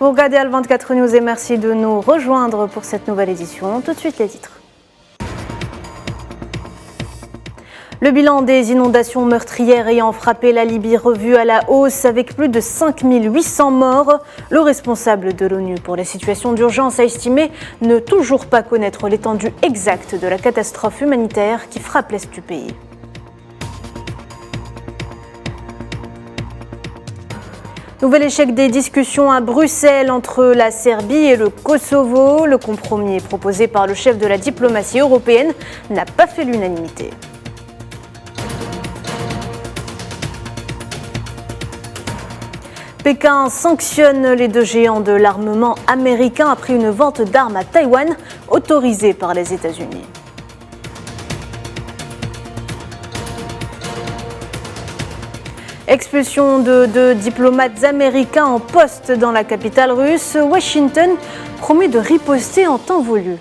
Vous regardez Al24 News et merci de nous rejoindre pour cette nouvelle édition. Tout de suite les titres. Le bilan des inondations meurtrières ayant frappé la Libye revu à la hausse avec plus de 5800 morts. Le responsable de l'ONU pour les situations d'urgence a estimé ne toujours pas connaître l'étendue exacte de la catastrophe humanitaire qui frappe l'est du pays. Nouvel échec des discussions à Bruxelles entre la Serbie et le Kosovo. Le compromis proposé par le chef de la diplomatie européenne n'a pas fait l'unanimité. Pékin sanctionne les deux géants de l'armement américain après une vente d'armes à Taïwan autorisée par les États-Unis. Expulsion de deux diplomates américains en poste dans la capitale russe. Washington promet de riposter en temps voulu.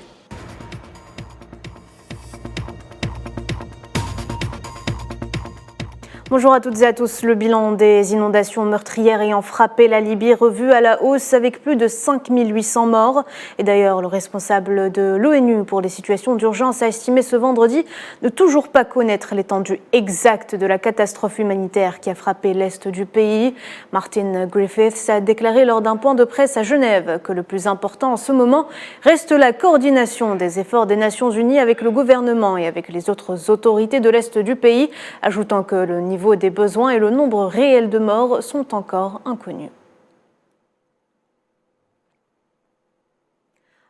Bonjour à toutes et à tous. Le bilan des inondations meurtrières ayant frappé la Libye revu à la hausse avec plus de 5800 morts. Et d'ailleurs, le responsable de l'ONU pour les situations d'urgence a estimé ce vendredi ne toujours pas connaître l'étendue exacte de la catastrophe humanitaire qui a frappé l'est du pays. Martin Griffiths a déclaré lors d'un point de presse à Genève que le plus important en ce moment reste la coordination des efforts des Nations Unies avec le gouvernement et avec les autres autorités de l'est du pays, ajoutant que le niveau des besoins et le nombre réel de morts sont encore inconnus.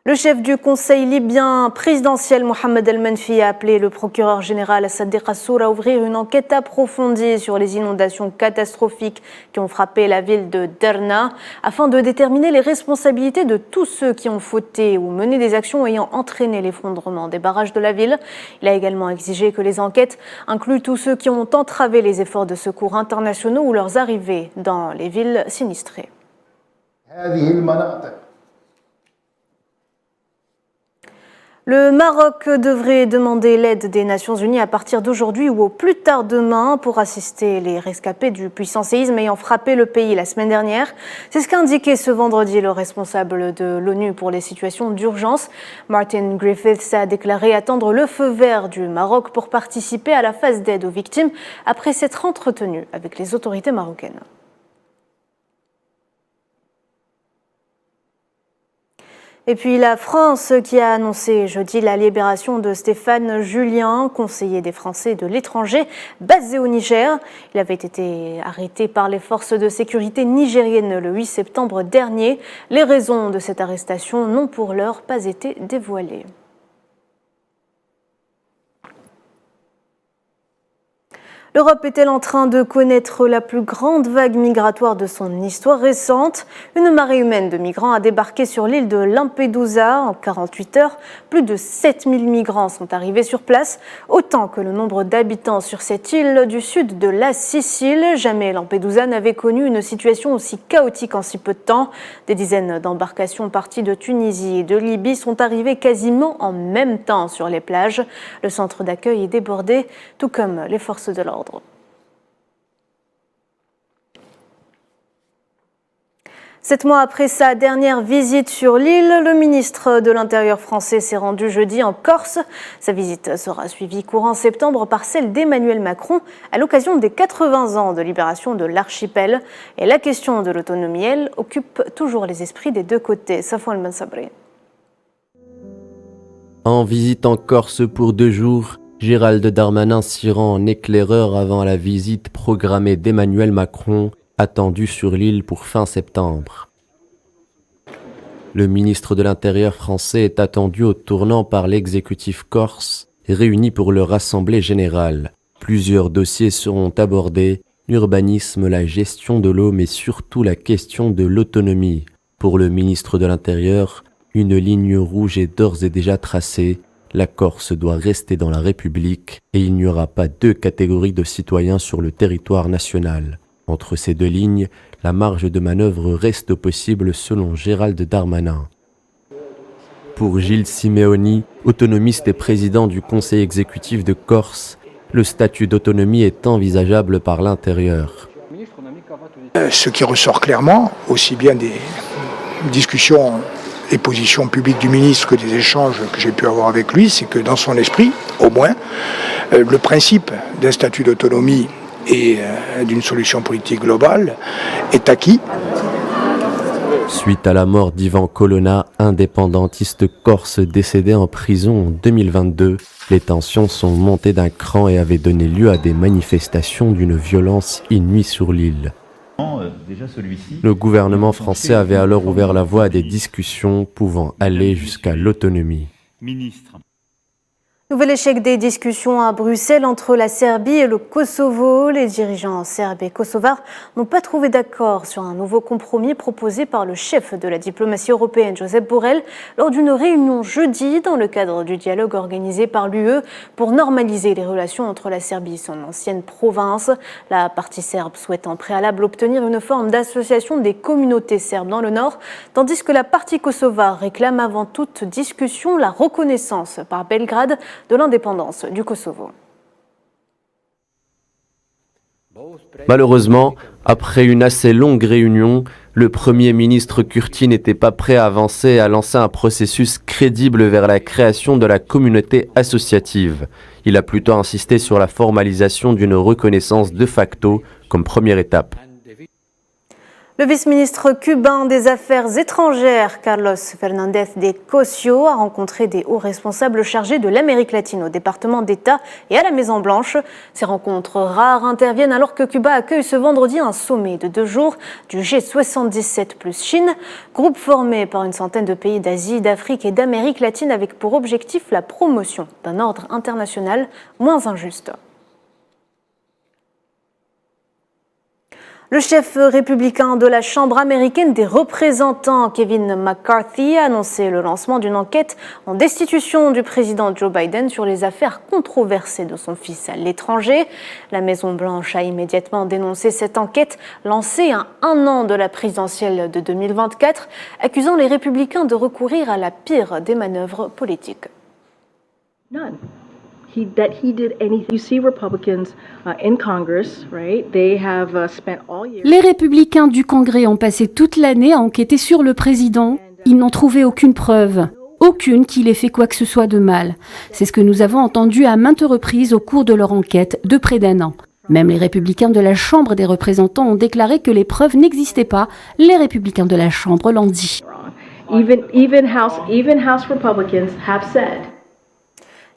Le chef du Conseil libyen présidentiel Mohamed El-Menfi a appelé le procureur général Sadiq Assour à ouvrir une enquête approfondie sur les inondations catastrophiques qui ont frappé la ville de Derna afin de déterminer les responsabilités de tous ceux qui ont fauté ou mené des actions ayant entraîné l'effondrement des barrages de la ville. Il a également exigé que les enquêtes incluent tous ceux qui ont entravé les efforts de secours internationaux ou leurs arrivées dans les villes sinistrées. Le Maroc devrait demander l'aide des Nations Unies à partir d'aujourd'hui ou au plus tard demain pour assister les rescapés du puissant séisme ayant frappé le pays la semaine dernière. C'est ce qu'a indiqué ce vendredi le responsable de l'ONU pour les situations d'urgence. Martin Griffiths a déclaré attendre le feu vert du Maroc pour participer à la phase d'aide aux victimes après s'être entretenu avec les autorités marocaines. Et puis la France qui a annoncé jeudi la libération de Stéphane Julien, conseiller des Français de l'étranger basé au Niger. Il avait été arrêté par les forces de sécurité nigériennes le 8 septembre dernier. Les raisons de cette arrestation n'ont pour l'heure pas été dévoilées. L'Europe est-elle en train de connaître la plus grande vague migratoire de son histoire récente? Une marée humaine de migrants a débarqué sur l'île de Lampedusa en 48 heures. Plus de 7000 migrants sont arrivés sur place, autant que le nombre d'habitants sur cette île du sud de la Sicile. Jamais Lampedusa n'avait connu une situation aussi chaotique en si peu de temps. Des dizaines d'embarcations parties de Tunisie et de Libye sont arrivées quasiment en même temps sur les plages. Le centre d'accueil est débordé, tout comme les forces de l'ordre. 7 mois après sa dernière visite sur l'île, le ministre de l'Intérieur français s'est rendu jeudi en Corse. Sa visite sera suivie courant septembre par celle d'Emmanuel Macron à l'occasion des 80 ans de libération de l'archipel. Et la question de l'autonomie, elle, occupe toujours les esprits des deux côtés. Safwan Ben Sabri. En visite en Corse pour 2 jours, Gérald Darmanin s'y rend en éclaireur avant la visite programmée d'Emmanuel Macron, attendue sur l'île pour fin septembre. Le ministre de l'Intérieur français est attendu au tournant par l'exécutif corse, réuni pour leur assemblée générale. Plusieurs dossiers seront abordés, l'urbanisme, la gestion de l'eau, mais surtout la question de l'autonomie. Pour le ministre de l'Intérieur, une ligne rouge est d'ores et déjà tracée. La Corse doit rester dans la République et il n'y aura pas 2 catégories de citoyens sur le territoire national. Entre ces 2 lignes, la marge de manœuvre reste possible selon Gérald Darmanin. Pour Gilles Simeoni, autonomiste et président du conseil exécutif de Corse, le statut d'autonomie est envisageable par l'intérieur. Ce qui ressort clairement, aussi bien discussions et positions publiques du ministre que des échanges que j'ai pu avoir avec lui, c'est que dans son esprit, au moins, le principe d'un statut d'autonomie et d'une solution politique globale est acquis. Suite à la mort d'Ivan Colonna, indépendantiste corse décédé en prison en 2022, les tensions sont montées d'un cran et avaient donné lieu à des manifestations d'une violence inouïe sur l'île. Le gouvernement français avait alors ouvert la voie à des discussions pouvant aller jusqu'à l'autonomie. Nouvel échec des discussions à Bruxelles entre la Serbie et le Kosovo. Les dirigeants serbes et kosovars n'ont pas trouvé d'accord sur un nouveau compromis proposé par le chef de la diplomatie européenne, Josep Borrell, lors d'une réunion jeudi dans le cadre du dialogue organisé par l'UE pour normaliser les relations entre la Serbie et son ancienne province. La partie serbe souhaite en préalable obtenir une forme d'association des communautés serbes dans le nord, tandis que la partie kosovare réclame avant toute discussion la reconnaissance par Belgrade de l'indépendance du Kosovo. Malheureusement, après une assez longue réunion, le Premier ministre Kurti n'était pas prêt à avancer et à lancer un processus crédible vers la création de la communauté associative. Il a plutôt insisté sur la formalisation d'une reconnaissance de facto comme première étape. Le vice-ministre cubain des Affaires étrangères, Carlos Fernández de Cosio, a rencontré des hauts responsables chargés de l'Amérique latine au département d'État et à la Maison-Blanche. Ces rencontres rares interviennent alors que Cuba accueille ce vendredi un sommet de 2 jours du G77 plus Chine, groupe formé par une centaine de pays d'Asie, d'Afrique et d'Amérique latine avec pour objectif la promotion d'un ordre international moins injuste. Le chef républicain de la Chambre américaine des représentants, Kevin McCarthy, a annoncé le lancement d'une enquête en destitution du président Joe Biden sur les affaires controversées de son fils à l'étranger. La Maison-Blanche a immédiatement dénoncé cette enquête lancée à 1 an de la présidentielle de 2024, accusant les républicains de recourir à la pire des manœuvres politiques. None. That he did anything. You see Republicans in Congress, right? They have spent all year. Les républicains du Congrès ont passé toute l'année à enquêter sur le président. Ils n'ont trouvé aucune preuve, aucune qu'il ait fait quoi que ce soit de mal. C'est ce que nous avons entendu à maintes reprises au cours de leur enquête de près d'1 an. Même les républicains de la Chambre des représentants ont déclaré que les preuves n'existaient pas. Les républicains de la Chambre l'ont dit. Even House Republicans have said.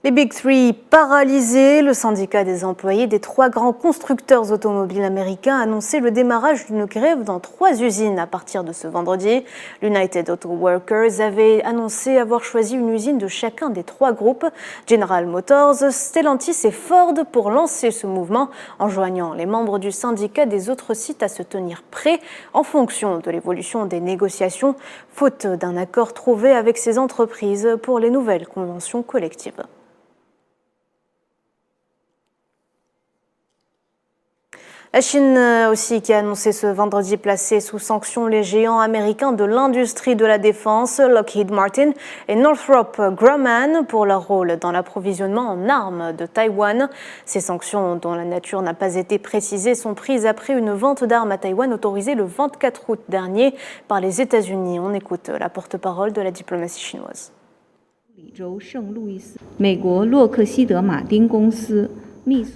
Les Big Three paralysés, le syndicat des employés des 3 grands constructeurs automobiles américains a annoncé le démarrage d'une grève dans 3 usines à partir de ce vendredi. L'United Auto Workers avait annoncé avoir choisi une usine de chacun des 3 groupes, General Motors, Stellantis et Ford, pour lancer ce mouvement, enjoignant les membres du syndicat des autres sites à se tenir prêts en fonction de l'évolution des négociations, faute d'un accord trouvé avec ces entreprises pour les nouvelles conventions collectives. La Chine aussi qui a annoncé ce vendredi placer sous sanction les géants américains de l'industrie de la défense, Lockheed Martin et Northrop Grumman, pour leur rôle dans l'approvisionnement en armes de Taïwan. Ces sanctions, dont la nature n'a pas été précisée, sont prises après une vente d'armes à Taïwan autorisée le 24 août dernier par les États-Unis. On écoute la porte-parole de la diplomatie chinoise.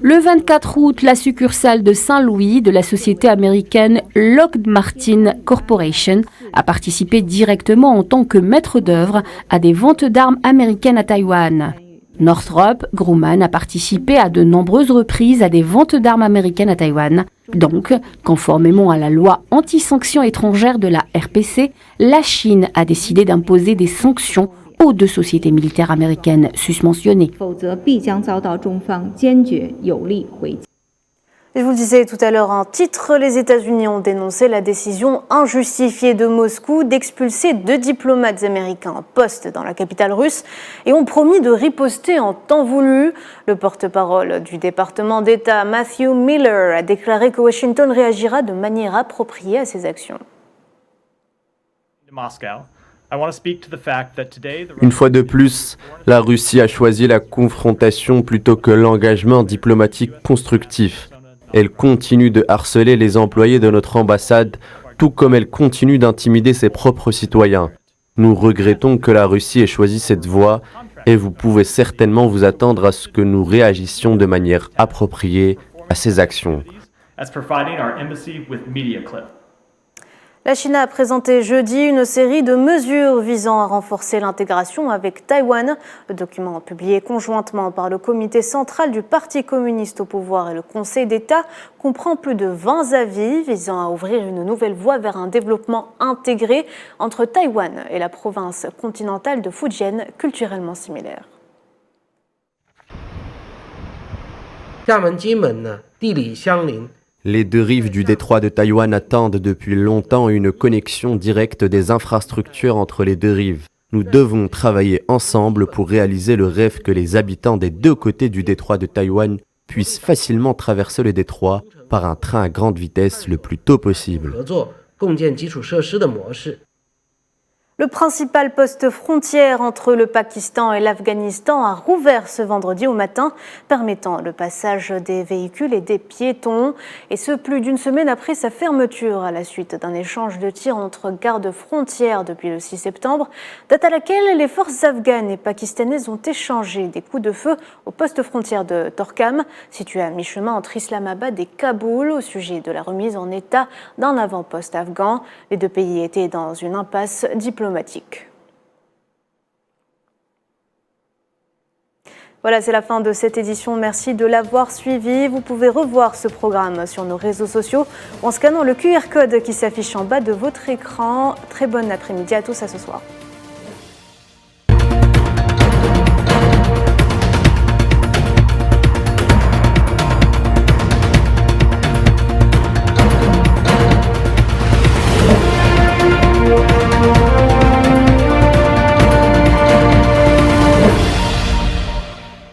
Le 24 août, la succursale de Saint-Louis de la société américaine Lockheed Martin Corporation a participé directement en tant que maître d'œuvre à des ventes d'armes américaines à Taïwan. Northrop Grumman a participé à de nombreuses reprises à des ventes d'armes américaines à Taïwan. Donc, conformément à la loi anti-sanctions étrangères de la RPC, la Chine a décidé d'imposer des sanctions aux 2 sociétés militaires américaines susmentionnées. Je vous le disais tout à l'heure en titre, les États-Unis ont dénoncé la décision injustifiée de Moscou d'expulser 2 diplomates américains en poste dans la capitale russe et ont promis de riposter en temps voulu. Le porte-parole du département d'État, Matthew Miller, a déclaré que Washington réagira de manière appropriée à ces actions. Une fois de plus, la Russie a choisi la confrontation plutôt que l'engagement diplomatique constructif. Elle continue de harceler les employés de notre ambassade tout comme elle continue d'intimider ses propres citoyens. Nous regrettons que la Russie ait choisi cette voie et vous pouvez certainement vous attendre à ce que nous réagissions de manière appropriée à ces actions. La Chine a présenté jeudi une série de mesures visant à renforcer l'intégration avec Taïwan. Le document publié conjointement par le comité central du Parti communiste au pouvoir et le Conseil d'État comprend plus de 20 avis visant à ouvrir une nouvelle voie vers un développement intégré entre Taïwan et la province continentale de Fujian, culturellement similaire. Les deux rives du détroit de Taïwan attendent depuis longtemps une connexion directe des infrastructures entre les deux rives. Nous devons travailler ensemble pour réaliser le rêve que les habitants des deux côtés du détroit de Taïwan puissent facilement traverser le détroit par un train à grande vitesse le plus tôt possible. Le principal poste frontière entre le Pakistan et l'Afghanistan a rouvert ce vendredi au matin, permettant le passage des véhicules et des piétons. Et ce, plus d'une semaine après sa fermeture à la suite d'un échange de tirs entre gardes frontières depuis le 6 septembre, date à laquelle les forces afghanes et pakistanaises ont échangé des coups de feu au poste frontière de Torkham, situé à mi-chemin entre Islamabad et Kaboul, au sujet de la remise en état d'un avant-poste afghan. Les deux pays étaient dans une impasse diplomatique. Voilà, c'est la fin de cette édition. Merci de l'avoir suivi. Vous pouvez revoir ce programme sur nos réseaux sociaux ou en scannant le QR code qui s'affiche en bas de votre écran. Très bon après-midi à tous, à ce soir.